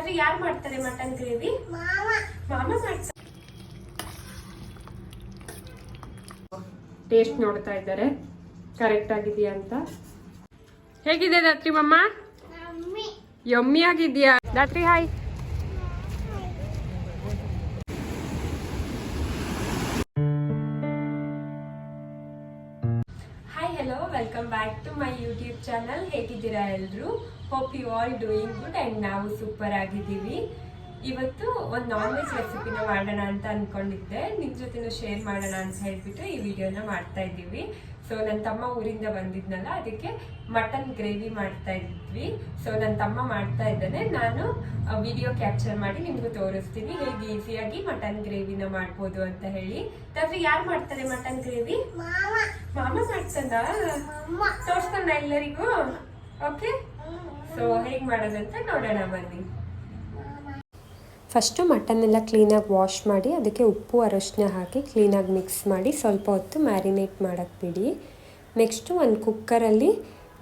ರಾತ್ರಿ ಯಾರು ಮಾಡ್ತಾರೆ ಮಟನ್ ಗ್ರೇವಿ? ಮಾಮ ಮಾಡ್ತಾರೆ. ಟೇಸ್ಟ್ ನೋಡ್ತಾ ಇದ್ದಾರೆ ಕರೆಕ್ಟ್ ಆಗಿದೆಯಾ ಅಂತ. ಹೇಗಿದೆ ರಾತ್ರಿ ಮಮ್ಮ? ಯಮ್ಮಿ ಆಗಿದ್ಯಾ ರಾತ್ರಿ? Hi. Hello, welcome back to my YouTube channel. ಹೇಗಿದ್ದೀರಾ ಎಲ್ಲರೂ? Hope you all doing good and ನಾವು ಸೂಪರ್ ಆಗಿದ್ದೀವಿ. ಇವತ್ತು ಒಂದು ನಾನ್ ವೆಜ್ ರೆಸಿಪಿನ ಮಾಡೋಣ ಅಂತ ಅಂದ್ಕೊಂಡಿದ್ದೆ, ನಿಮ್ಮ ಜೊತೆನೂ ಶೇರ್ ಮಾಡೋಣ ಅಂತ ಹೇಳ್ಬಿಟ್ಟು ಈ ವಿಡಿಯೋನ ಮಾಡ್ತಾ ಇದ್ದೀವಿ. ಸೊ ನನ್ನ ತಮ್ಮ ಊರಿಂದ ಬಂದಿದ್ನಲ್ಲ, ಅದಕ್ಕೆ ಮಟನ್ ಗ್ರೇವಿ ಮಾಡ್ತಾ ಇದ್ವಿ. ಸೊ ನನ್ನ ತಮ್ಮ ಮಾಡ್ತಾ ಇದ್ದಾನೆ, ನಾನು ವಿಡಿಯೋ ಕ್ಯಾಪ್ಚರ್ ಮಾಡಿ ನಿಮಗೂ ತೋರಿಸ್ತೀನಿ ಹೇಗೆ ಈಸಿಯಾಗಿ ಮಟನ್ ಗ್ರೇವಿನ ಮಾಡ್ಬೋದು ಅಂತ ಹೇಳಿ. ರಾತ್ರಿ ಯಾರು ಮಾಡ್ತಾರೆ ಮಟನ್ ಗ್ರೇವಿ? ಮಾಮ ಮಾಡ್ತಂದ? ತೋರಿಸ್ಕೊಂಡ ಎಲ್ಲರಿಗೂ? ಓಕೆ, ಸೊ ಹೇಗೆ ಮಾಡೋದಂತ ನೋಡೋಣ ಬನ್ನಿ. ಫಸ್ಟು ಮಟನ್ನೆಲ್ಲ ಕ್ಲೀನಾಗಿ ವಾಶ್ ಮಾಡಿ ಅದಕ್ಕೆ ಉಪ್ಪು ಅರಶಿನ ಹಾಕಿ ಕ್ಲೀನಾಗಿ ಮಿಕ್ಸ್ ಮಾಡಿ ಸ್ವಲ್ಪ ಹೊತ್ತು ಮ್ಯಾರಿನೇಟ್ ಮಾಡೋಕ್ಕೆ ಬಿಡಿ. ನೆಕ್ಸ್ಟು ಒಂದು ಕುಕ್ಕರಲ್ಲಿ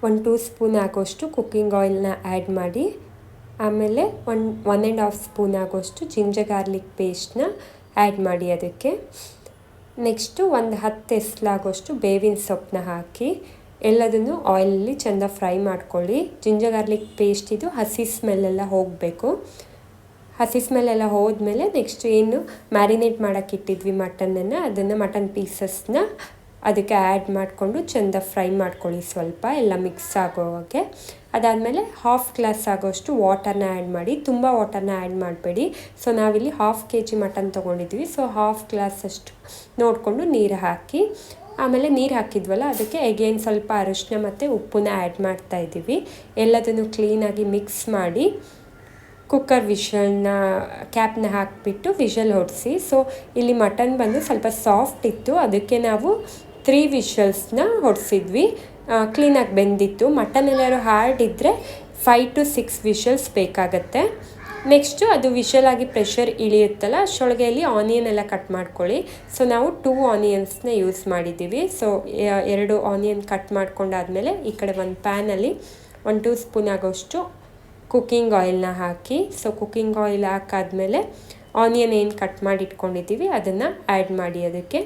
1-2 ಸ್ಪೂನ್ ಆಗೋಷ್ಟು ಕುಕ್ಕಿಂಗ್ ಆಯಿಲ್ನ ಆ್ಯಡ್ ಮಾಡಿ, ಆಮೇಲೆ 1.5 ಸ್ಪೂನ್ ಆಗೋಷ್ಟು ಜಿಂಜರ್ ಗಾರ್ಲಿಕ್ ಪೇಸ್ಟ್ನ ಆ್ಯಡ್ ಮಾಡಿ ಅದಕ್ಕೆ. ನೆಕ್ಸ್ಟು ಒಂದು 10 ಎಸ್ಲಾಗೋಷ್ಟು ಬೇವಿನ ಸೊಪ್ಪನ್ನ ಹಾಕಿ ಎಲ್ಲದನ್ನು ಆಯಿಲಲ್ಲಿ ಚೆಂದ ಫ್ರೈ ಮಾಡ್ಕೊಳ್ಳಿ. ಜಿಂಜರ್ ಗಾರ್ಲಿಕ್ ಪೇಸ್ಟ್ ಇದು ಹಸಿ ಸ್ಮೆಲ್ಲೆಲ್ಲ ಹೋಗಬೇಕು. ಹಸಿ ಸ್ಮೆಲ್ಲೆಲ್ಲ ಹೋದ್ಮೇಲೆ ನೆಕ್ಸ್ಟ್ ಏನು ಮ್ಯಾರಿನೇಟ್ ಮಾಡೋಕ್ಕೆ ಇಟ್ಟಿದ್ವಿ ಮಟನನ್ನು, ಅದನ್ನು ಮಟನ್ ಪೀಸಸ್ನ ಅದಕ್ಕೆ ಆ್ಯಡ್ ಮಾಡಿಕೊಂಡು ಚೆಂದ ಫ್ರೈ ಮಾಡ್ಕೊಳ್ಳಿ ಸ್ವಲ್ಪ ಎಲ್ಲ ಮಿಕ್ಸ್ ಆಗೋವಾಗೆ. ಅದಾದಮೇಲೆ 1/2 ಗ್ಲಾಸ್ ಆಗೋಷ್ಟು ವಾಟರ್ನ ಆ್ಯಡ್ ಮಾಡಿ, ತುಂಬ ವಾಟರ್ನ ಆ್ಯಡ್ ಮಾಡಬೇಡಿ. ಸೊ ನಾವಿಲ್ಲಿ 1/2 kg ಮಟನ್ ತೊಗೊಂಡಿದ್ವಿ, ಸೊ 1/2 ಗ್ಲಾಸ್ ಅಷ್ಟು ನೋಡಿಕೊಂಡು ನೀರು ಹಾಕಿ, ಆಮೇಲೆ ನೀರು ಹಾಕಿದ್ವಲ್ಲ ಅದಕ್ಕೆ ಎಗೇನ್ ಸ್ವಲ್ಪ ಅರಿಶಿನ ಮತ್ತು ಉಪ್ಪನ್ನ ಆ್ಯಡ್ ಮಾಡ್ತಾಯಿದ್ದೀವಿ. ಎಲ್ಲದನ್ನು ಕ್ಲೀನಾಗಿ ಮಿಕ್ಸ್ ಮಾಡಿ ಕುಕ್ಕರ್ ವಿಷಲ್ನ ಕ್ಯಾಪ್ನ ಹಾಕಿಬಿಟ್ಟು ವಿಷಲ್ ಹೊಡಿಸಿ. ಸೊ ಇಲ್ಲಿ ಮಟನ್ ಬಂದು ಸ್ವಲ್ಪ ಸಾಫ್ಟ್ ಇತ್ತು, ಅದಕ್ಕೆ ನಾವು 3 ವಿಷಲ್ಸ್ನ ಹೊಡಿಸಿದ್ವಿ. ಕ್ಲೀನಾಗಿ ಬೆಂದಿತ್ತು. ಮಟನ್ ಎಲ್ಲರೂ ಹಾರ್ಡ್ ಇದ್ದರೆ 5 to 6 ವಿಷಲ್ಸ್ ಬೇಕಾಗತ್ತೆ. ನೆಕ್ಸ್ಟು ಅದು ವಿಷಲಾಗಿ ಪ್ರೆಷರ್ ಇಳಿಯುತ್ತಲ್ಲ, ಅಷ್ಟೊಳಗೆ ಇಲ್ಲಿ ಆನಿಯನ್ ಎಲ್ಲ ಕಟ್ ಮಾಡ್ಕೊಳ್ಳಿ. ಸೊ ನಾವು 2 ಆನಿಯನ್ಸ್ನ ಯೂಸ್ ಮಾಡಿದ್ದೀವಿ. ಸೊ 2 ಆನಿಯನ್ ಕಟ್ ಮಾಡ್ಕೊಂಡಾದಮೇಲೆ ಈ ಕಡೆ ಒಂದು ಪ್ಯಾನಲ್ಲಿ 1-2 ಸ್ಪೂನ್ ಆಗೋಷ್ಟು ಕುಕ್ಕಿಂಗ್ ಆಯಿಲ್ನ ಹಾಕಿ, ಸೊ ಕುಕ್ಕಿಂಗ್ ಆಯಿಲ್ ಹಾಕಾದ್ಮೇಲೆ ಆನಿಯನ್ ಏನು ಕಟ್ ಮಾಡಿ ಇಟ್ಕೊಂಡಿದ್ದೀವಿ ಅದನ್ನು ಆ್ಯಡ್ ಮಾಡಿ ಅದಕ್ಕೆ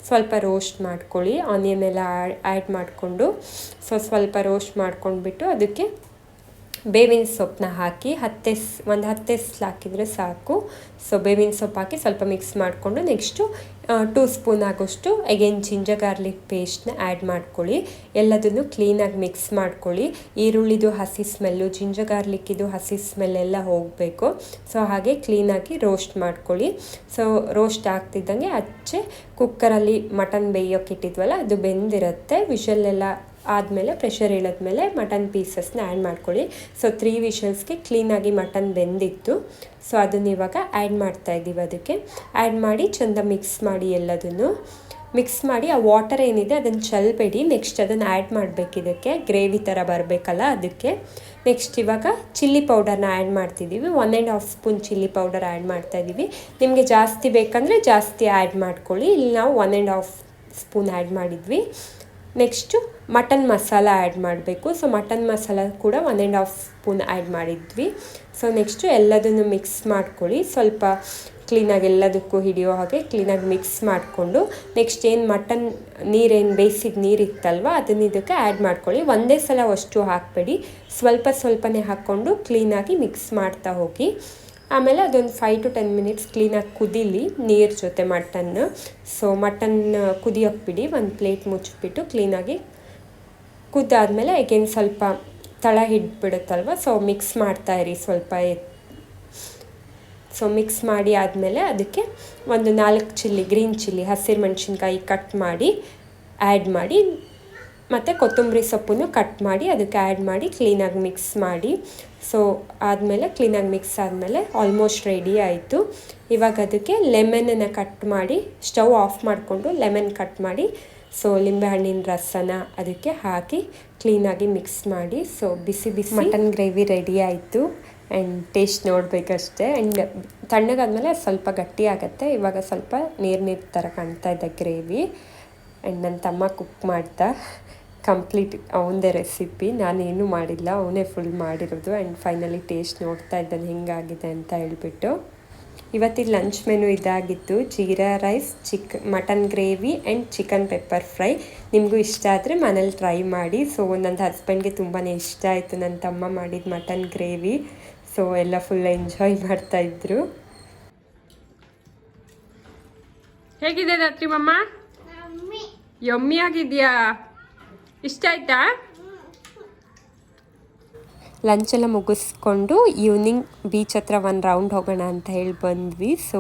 ಸ್ವಲ್ಪ ರೋಸ್ಟ್ ಮಾಡ್ಕೊಳ್ಳಿ. ಆನಿಯನ್ ಎಲ್ಲ ಆ್ಯಡ್ ಮಾಡಿಕೊಂಡು ಸ್ವಲ್ಪ ರೋಸ್ಟ್ ಮಾಡ್ಕೊಂಡ್ಬಿಟ್ಟು ಅದಕ್ಕೆ ಬೇವಿನ ಸೊಪ್ಪನ್ನ ಹಾಕಿ 10 ಎಸ್ಲು ಹಾಕಿದರೆ ಸಾಕು. ಸೊ ಬೇವಿನ ಸೊಪ್ಪು ಹಾಕಿ ಸ್ವಲ್ಪ ಮಿಕ್ಸ್ ಮಾಡಿಕೊಂಡು ನೆಕ್ಸ್ಟು 2 ಸ್ಪೂನ್ ಆಗೋಷ್ಟು ಅಗೇನ್ ಜಿಂಜರ್ ಗಾರ್ಲಿಕ್ ಪೇಸ್ಟ್ನ ಆ್ಯಡ್ ಮಾಡ್ಕೊಳ್ಳಿ. ಎಲ್ಲದನ್ನು ಕ್ಲೀನಾಗಿ ಮಿಕ್ಸ್ ಮಾಡ್ಕೊಳ್ಳಿ. ಈರುಳ್ಳಿದು ಹಸಿ ಸ್ಮೆಲ್ಲು, ಜಿಂಜರ್ ಗಾರ್ಲಿಕ್ಕಿದು ಹಸಿ ಸ್ಮೆಲ್ಲೆಲ್ಲ ಹೋಗಬೇಕು. ಸೊ ಹಾಗೆ ಕ್ಲೀನಾಗಿ ರೋಸ್ಟ್ ಮಾಡ್ಕೊಳ್ಳಿ. ಸೊ ರೋಸ್ಟ್ ಆಗ್ತಿದ್ದಂಗೆ ಆಚೆ ಕುಕ್ಕರಲ್ಲಿ ಮಟನ್ ಬೇಯೋಕೆ ಇಟ್ಟಿದ್ವಲ್ಲ ಅದು ಬೆಂದಿರುತ್ತೆ. ವಿಷಲ್ಲೆಲ್ಲ ಆದಮೇಲೆ ಪ್ರೆಷರ್ ಇಳಿದ್ಮೇಲೆ ಮಟನ್ ಪೀಸಸ್ನ ಆ್ಯಡ್ ಮಾಡ್ಕೊಳ್ಳಿ. ಸೊ 3 ವಿಷಲ್ಸ್ಗೆ ಕ್ಲೀನಾಗಿ ಮಟನ್ ಬೆಂದಿತ್ತು. ಸೊ ಅದನ್ನು ಇವಾಗ ಆ್ಯಡ್ ಮಾಡ್ತಾಯಿದ್ದೀವಿ. ಅದಕ್ಕೆ ಆ್ಯಡ್ ಮಾಡಿ ಚೆಂದ ಮಿಕ್ಸ್ ಮಾಡಿ, ಎಲ್ಲದನ್ನು ಮಿಕ್ಸ್ ಮಾಡಿ ಆ ವಾಟರ್ ಏನಿದೆ ಅದನ್ನು ಚೆಲ್ಲಬೇಡಿ. ನೆಕ್ಸ್ಟ್ ಅದನ್ನು ಆ್ಯಡ್ ಮಾಡಬೇಕು, ಇದಕ್ಕೆ ಗ್ರೇವಿ ಥರ ಬರಬೇಕಲ್ಲ ಅದಕ್ಕೆ. ನೆಕ್ಸ್ಟ್ ಇವಾಗ ಚಿಲ್ಲಿ ಪೌಡರ್ನ ಆ್ಯಡ್ ಮಾಡ್ತಿದ್ದೀವಿ. 1.5 ಸ್ಪೂನ್ ಚಿಲ್ಲಿ ಪೌಡರ್ ಆ್ಯಡ್ ಮಾಡ್ತಾಯಿದ್ದೀವಿ. ನಿಮಗೆ ಜಾಸ್ತಿ ಬೇಕಂದರೆ ಜಾಸ್ತಿ ಆ್ಯಡ್ ಮಾಡ್ಕೊಳ್ಳಿ. ಇಲ್ಲಿ ನಾವು 1.5 ಸ್ಪೂನ್ ಆ್ಯಡ್ ಮಾಡಿದ್ವಿ. ನೆಕ್ಸ್ಟು ಮಟನ್ ಮಸಾಲ ಆ್ಯಡ್ ಮಾಡಬೇಕು. ಸೊ ಮಟನ್ ಮಸಾಲ ಕೂಡ 1.5 ಸ್ಪೂನ್ ಆ್ಯಡ್ ಮಾಡಿದ್ವಿ. ಸೊ ನೆಕ್ಸ್ಟು ಎಲ್ಲದನ್ನು ಮಿಕ್ಸ್ ಮಾಡ್ಕೊಳ್ಳಿ. ಸ್ವಲ್ಪ ಕ್ಲೀನಾಗಿ ಎಲ್ಲದಕ್ಕೂ ಹಿಡಿಯೋ ಹಾಗೆ ಕ್ಲೀನಾಗಿ ಮಿಕ್ಸ್ ಮಾಡಿಕೊಂಡು ನೆಕ್ಸ್ಟ್ ಏನು ಮಟನ್ ನೀರೇನು ಬೇಯಿಸಿದ ನೀರಿತ್ತಲ್ವ ಅದನ್ನು ಇದಕ್ಕೆ ಆ್ಯಡ್ ಮಾಡ್ಕೊಳ್ಳಿ. ಒಂದೇ ಸಲ ಅಷ್ಟು ಹಾಕಬೇಡಿ, ಸ್ವಲ್ಪನೇ ಹಾಕ್ಕೊಂಡು ಕ್ಲೀನಾಗಿ ಮಿಕ್ಸ್ ಮಾಡ್ತಾ ಹೋಗಿ. ಆಮೇಲೆ ಅದೊಂದು 5 to 10 ಮಿನಿಟ್ಸ್ ಕ್ಲೀನಾಗಿ ಕುದೀಲಿ ನೀರು ಜೊತೆ ಮಟನ್ನು. ಸೊ ಮಟನ್ ಕುದಿಯೋಕ್ಕೆ ಬಿಡಿ, ಒಂದು ಪ್ಲೇಟ್ ಮುಚ್ಚಿಬಿಟ್ಟು ಕ್ಲೀನಾಗಿ ಕುದ್ದಾದಮೇಲೆ ಅಗೇನ್ ಸ್ವಲ್ಪ ತಳ ಹಿಡ್ಬಿಡುತ್ತಲ್ವ, ಸೊ ಮಿಕ್ಸ್ ಮಾಡ್ತಾಯಿರಿ ಸ್ವಲ್ಪ. ಸೊ ಮಿಕ್ಸ್ ಮಾಡಿ ಆದಮೇಲೆ ಅದಕ್ಕೆ ಒಂದು 4 ಗ್ರೀನ್ ಚಿಲ್ಲಿ ಹಸಿರು ಮೆಣಸಿನ್ಕಾಯಿ ಕಟ್ ಮಾಡಿ ಆ್ಯಡ್ ಮಾಡಿ, ಮತ್ತು ಕೊತ್ತಂಬರಿ ಸೊಪ್ಪನ್ನು ಕಟ್ ಮಾಡಿ ಅದಕ್ಕೆ ಆ್ಯಡ್ ಮಾಡಿ ಕ್ಲೀನಾಗಿ ಮಿಕ್ಸ್ ಮಾಡಿ. ಸೊ ಆದಮೇಲೆ ಕ್ಲೀನಾಗಿ ಮಿಕ್ಸ್ ಆದಮೇಲೆ ಆಲ್ಮೋಸ್ಟ್ ರೆಡಿ ಆಯಿತು. ಇವಾಗ ಅದಕ್ಕೆ ಲೆಮನನ್ನು ಕಟ್ ಮಾಡಿ, ಸ್ಟವ್ ಆಫ್ ಮಾಡಿಕೊಂಡು ಲೆಮನ್ ಕಟ್ ಮಾಡಿ, ಸೊ ಲಿಂಬೆಹಣ್ಣಿನ ರಸನ ಅದಕ್ಕೆ ಹಾಕಿ ಕ್ಲೀನಾಗಿ ಮಿಕ್ಸ್ ಮಾಡಿ. ಸೊ ಬಿಸಿ ಮಟನ್ ಗ್ರೇವಿ ರೆಡಿ ಆಯಿತು. ಆ್ಯಂಡ್ ಟೇಸ್ಟ್ ನೋಡಬೇಕಷ್ಟೆ. ಆ್ಯಂಡ್ ತಣ್ಣಗಾದ್ಮೇಲೆ ಸ್ವಲ್ಪ ಗಟ್ಟಿ ಆಗುತ್ತೆ. ಇವಾಗ ಸ್ವಲ್ಪ ನೀರು ಥರ ಕಾಣ್ತಾ ಇದೆ ಗ್ರೇವಿ. ಆ್ಯಂಡ್ ನನ್ನ ತಮ್ಮ ಕುಕ್ ಮಾಡ್ತಾ ಕಂಪ್ಲೀಟ್ ಅವನದೇ ರೆಸಿಪಿ, ನಾನೇನು ಮಾಡಿಲ್ಲ, ಅವನೇ ಫುಲ್ ಮಾಡಿರೋದು. ಆ್ಯಂಡ್ ಫೈನಲಿ ಟೇಸ್ಟ್ ನೋಡ್ತಾ ಇದ್ದಾನೆ ಹೆಂಗಾಗಿದೆ ಅಂತ ಹೇಳ್ಬಿಟ್ಟು. ಇವತ್ತಿನ ಲಂಚ್ ಮೆನು ಇದಾಗಿತ್ತು, jeera rice, mutton gravy and chicken pepper fry. ನಿಮಗೂ ಇಷ್ಟ ಆದರೆ ಮನೇಲಿ ಟ್ರೈ ಮಾಡಿ. ಸೊ ನನ್ನ ಹಸ್ಬೆಂಡ್ಗೆ ತುಂಬಾ ಇಷ್ಟ ಆಯಿತು ನನ್ನ ತಮ್ಮ ಮಾಡಿದ ಮಟನ್ ಗ್ರೇವಿ. ಸೊ ಎಲ್ಲ ಫುಲ್ ಎಂಜಾಯ್ ಮಾಡ್ತಾಯಿದ್ರು. ಹೇಗಿದೆ ರಾತ್ರಿ ಮಮ್ಮ? ಯಮ್ಮಿ ಆಗಿದೆಯಾ? ಇಷ್ಟ ಆಯ್ತಾ? ಲಂಚೆಲ್ಲ ಮುಗಿಸ್ಕೊಂಡು ಈವ್ನಿಂಗ್ ಬೀಚ್ ಹತ್ರ ಒಂದು ರೌಂಡ್ ಹೋಗೋಣ ಅಂತ ಹೇಳಿ ಬಂದ್ವಿ. ಸೊ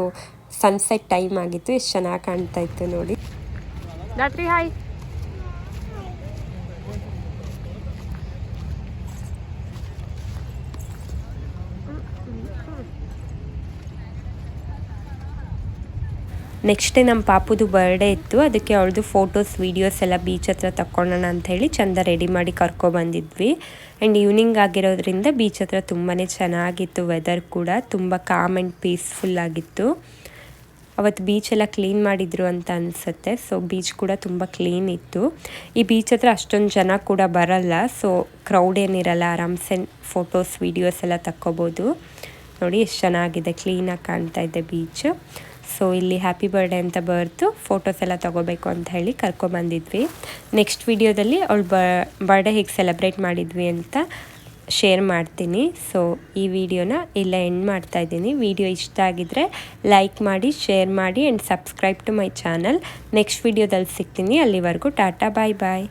ಸನ್ಸೆಟ್ ಟೈಮ್ ಆಗಿತ್ತು, ಎಷ್ಟು ಚೆನ್ನಾಗಿ ಕಾಣ್ತಾ ಇತ್ತು ನೋಡಿ. ರಾತ್ರಿ ಹಾಯ್. ನೆಕ್ಸ್ಟ್ ಡೇ ನಮ್ಮ ಪಾಪುದು ಬರ್ಡೇ ಇತ್ತು, ಅದಕ್ಕೆ ಅವಳದು ಫೋಟೋಸ್ ವೀಡಿಯೋಸ್ ಎಲ್ಲ ಬೀಚ್ ಹತ್ರ ತಕ್ಕೊಳ್ಳೋಣ ಅಂಥೇಳಿ ಚಂದ ರೆಡಿ ಮಾಡಿ ಕರ್ಕೊಬಂದಿದ್ವಿ. ಆ್ಯಂಡ್ ಈವ್ನಿಂಗ್ ಆಗಿರೋದ್ರಿಂದ ಬೀಚ್ ಹತ್ರ ತುಂಬಾ ಚೆನ್ನಾಗಿತ್ತು. ವೆದರ್ ಕೂಡ ತುಂಬ ಕಾಮ್ ಆ್ಯಂಡ್ ಪೀಸ್ಫುಲ್ ಆಗಿತ್ತು. ಅವತ್ತು ಬೀಚೆಲ್ಲ ಕ್ಲೀನ್ ಮಾಡಿದ್ರು ಅಂತ ಅನಿಸುತ್ತೆ. ಸೊ ಬೀಚ್ ಕೂಡ ತುಂಬ ಕ್ಲೀನ್ ಇತ್ತು. ಈ ಬೀಚ್ ಹತ್ರ ಅಷ್ಟೊಂದು ಜನ ಕೂಡ ಬರಲ್ಲ, ಸೊ ಕ್ರೌಡ್ ಏನಿರಲ್ಲ, ಆರಾಮ್ಸೆ ಫೋಟೋಸ್ ವೀಡಿಯೋಸ್ ಎಲ್ಲ ತಕ್ಕೋಬೋದು. ನೋಡಿ ಎಷ್ಟು ಚೆನ್ನಾಗಿದೆ, ಕ್ಲೀನಾಗಿ ಕಾಣ್ತಾ ಇದೆ ಬೀಚ್. ಸೊ ಇಲ್ಲಿ ಹ್ಯಾಪಿ ಬರ್ಡೇ ಅಂತ ಬರೆದು ಫೋಟೋಸ್ ಎಲ್ಲ ತೊಗೋಬೇಕು ಅಂತ ಹೇಳಿ ಕರ್ಕೊಬಂದಿದ್ವಿ. ನೆಕ್ಸ್ಟ್ ವಿಡಿಯೋದಲ್ಲಿ ಅವಳು ಬರ್ಡೇ ಹೇಗೆ ಸೆಲೆಬ್ರೇಟ್ ಮಾಡಿದ್ವಿ ಅಂತ ಶೇರ್ ಮಾಡ್ತೀನಿ. ಸೊ ಈ ವಿಡಿಯೋನ ಇಲ್ಲೇ ಎಂಡ್ ಮಾಡ್ತಾಯಿದ್ದೀನಿ. ವಿಡಿಯೋ ಇಷ್ಟ ಆಗಿದ್ರೆ ಲೈಕ್ ಮಾಡಿ, ಶೇರ್ ಮಾಡಿ and subscribe to my channel. Next ವಿಡಿಯೋದಲ್ಲಿ ಸಿಗ್ತೀನಿ. ಅಲ್ಲಿವರೆಗೂ ಟಾಟಾ, ಬಾಯ್ ಬಾಯ್.